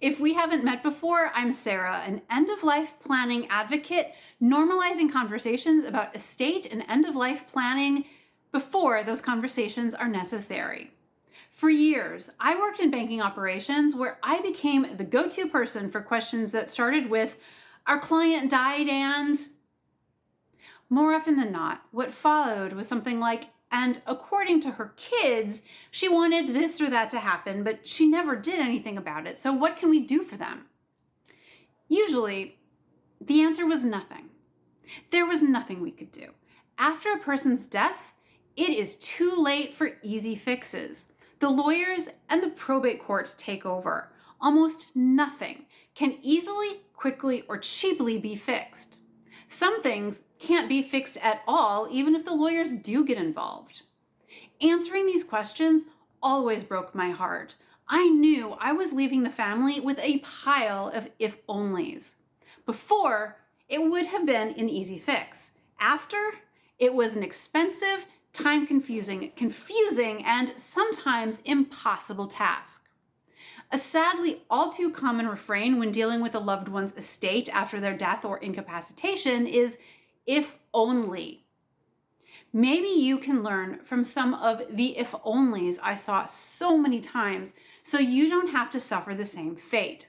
If we haven't met before, I'm Sarah, an end-of-life planning advocate, normalizing conversations about estate and end-of-life planning before those conversations are necessary. For years, I worked in banking operations where I became the go-to person for questions that started with, "Our client died and..." More often than not, what followed was something like, "And according to her kids, she wanted this or that to happen, but she never did anything about it. So what can we do for them?" Usually, the answer was nothing. There was nothing we could do. After a person's death, it is too late for easy fixes. The lawyers and the probate court take over. Almost nothing can easily, quickly, or cheaply be fixed. Some things can't be fixed at all, even if the lawyers do get involved. Answering these questions always broke my heart. I knew I was leaving the family with a pile of if-onlys. Before, it would have been an easy fix. After, it was an expensive, time-confusing, and sometimes impossible task. A sadly all too common refrain when dealing with a loved one's estate after their death or incapacitation is, "if only." Maybe you can learn from some of the if-onlys I saw so many times so you don't have to suffer the same fate.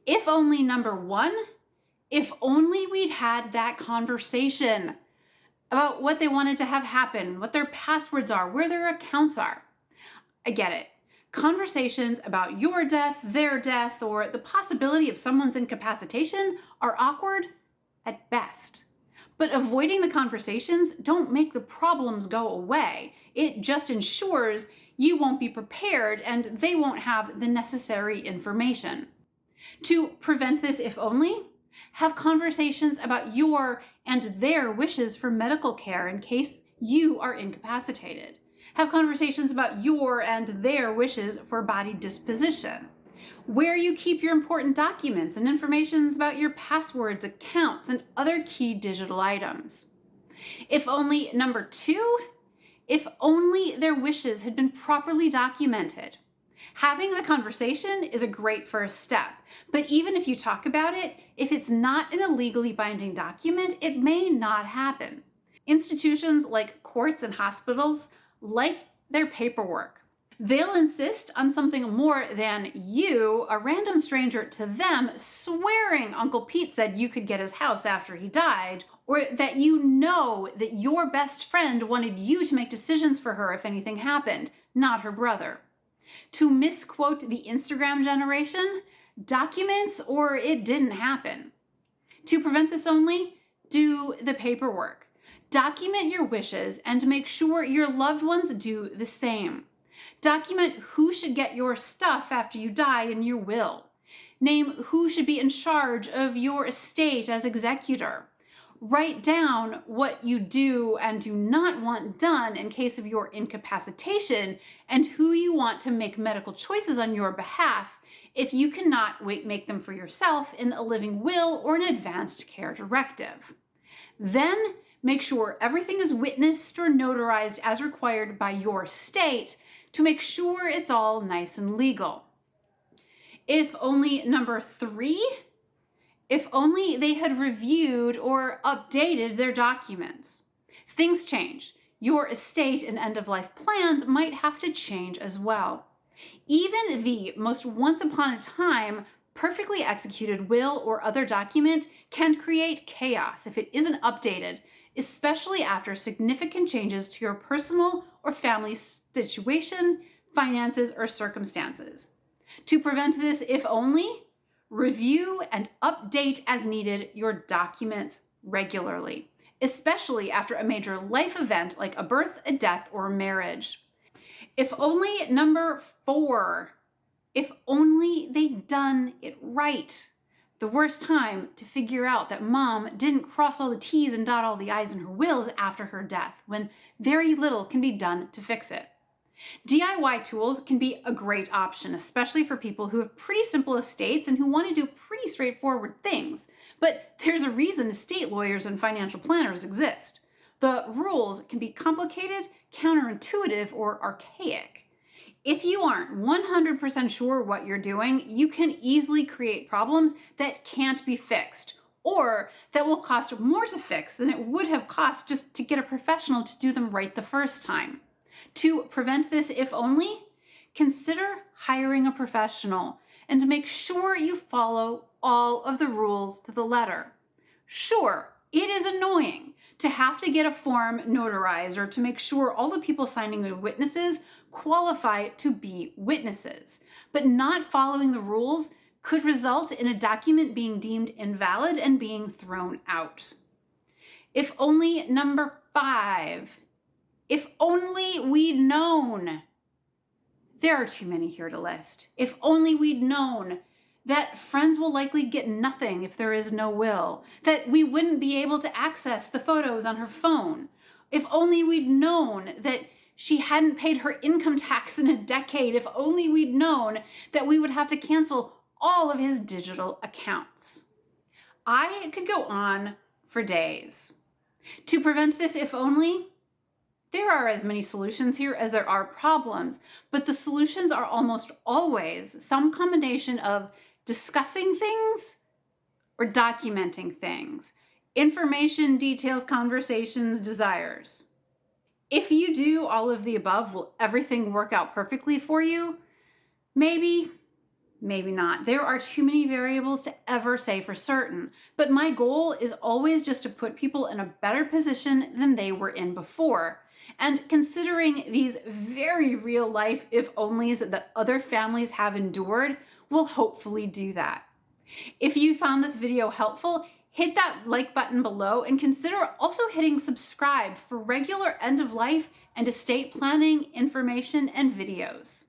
If only number one, if only we'd had that conversation about what they wanted to have happen, what their passwords are, where their accounts are. I get it. Conversations about your death, their death, or the possibility of someone's incapacitation are awkward at best. But avoiding the conversations don't make the problems go away. It just ensures you won't be prepared and they won't have the necessary information. To prevent this if only, have conversations about your and their wishes for medical care in case you are incapacitated. Have conversations about your and their wishes for body disposition. Where you keep your important documents and information about your passwords, accounts, and other key digital items. If only number two, if only their wishes had been properly documented. Having the conversation is a great first step, but even if you talk about it, if it's not in a legally binding document, it may not happen. Institutions like courts and hospitals like their paperwork. They'll insist on something more than you, a random stranger to them, swearing Uncle Pete said you could get his house after he died, or that you know that your best friend wanted you to make decisions for her if anything happened, not her brother. To misquote the Instagram generation, documents or it didn't happen. To prevent this only, do the paperwork. Document your wishes and make sure your loved ones do the same. Document who should get your stuff after you die in your will. Name who should be in charge of your estate as executor. Write down what you do and do not want done in case of your incapacitation and who you want to make medical choices on your behalf if you cannot make them for yourself in a living will or an advanced care directive. Then make sure everything is witnessed or notarized as required by your state to make sure it's all nice and legal. If only number three, if only they had reviewed or updated their documents. Things change. Your estate and end-of-life plans might have to change as well. Even the most once upon a time perfectly executed will or other document can create chaos if it isn't updated, especially after significant changes to your personal or family situation, finances, or circumstances. To prevent this if only, review and update as needed your documents regularly, especially after a major life event like a birth, a death, or a marriage. If only number four, if only they'd done it right. The worst time to figure out that mom didn't cross all the T's and dot all the I's in her will is after her death, when very little can be done to fix it. DIY tools can be a great option, especially for people who have pretty simple estates and who want to do pretty straightforward things. But there's a reason estate lawyers and financial planners exist. The rules can be complicated, counterintuitive, or archaic. If you aren't 100% sure what you're doing, you can easily create problems that can't be fixed, or that will cost more to fix than it would have cost just to get a professional to do them right the first time. To prevent this, if only, consider hiring a professional and to make sure you follow all of the rules to the letter. Sure, it is annoying to have to get a form notarized or to make sure all the people signing as witnesses qualify to be witnesses, but not following the rules could result in a document being deemed invalid and being thrown out. If only number 5, if only we'd known. There are too many here to list. If only we'd known that friends will likely get nothing if there is no will, that we wouldn't be able to access the photos on her phone. If only we'd known that she hadn't paid her income tax in a decade. If only we'd known that we would have to cancel all of his digital accounts. I could go on for days. To prevent this, if only, there are as many solutions here as there are problems, but the solutions are almost always some combination of discussing things or documenting things. Information, details, conversations, desires. If you do all of the above, will everything work out perfectly for you? Maybe, maybe not. There are too many variables to ever say for certain, but my goal is always just to put people in a better position than they were in before. And considering these very real life if-onlys that other families have endured will hopefully do that. If you found this video helpful, hit that like button below and consider also hitting subscribe for regular end-of-life and estate planning information and videos.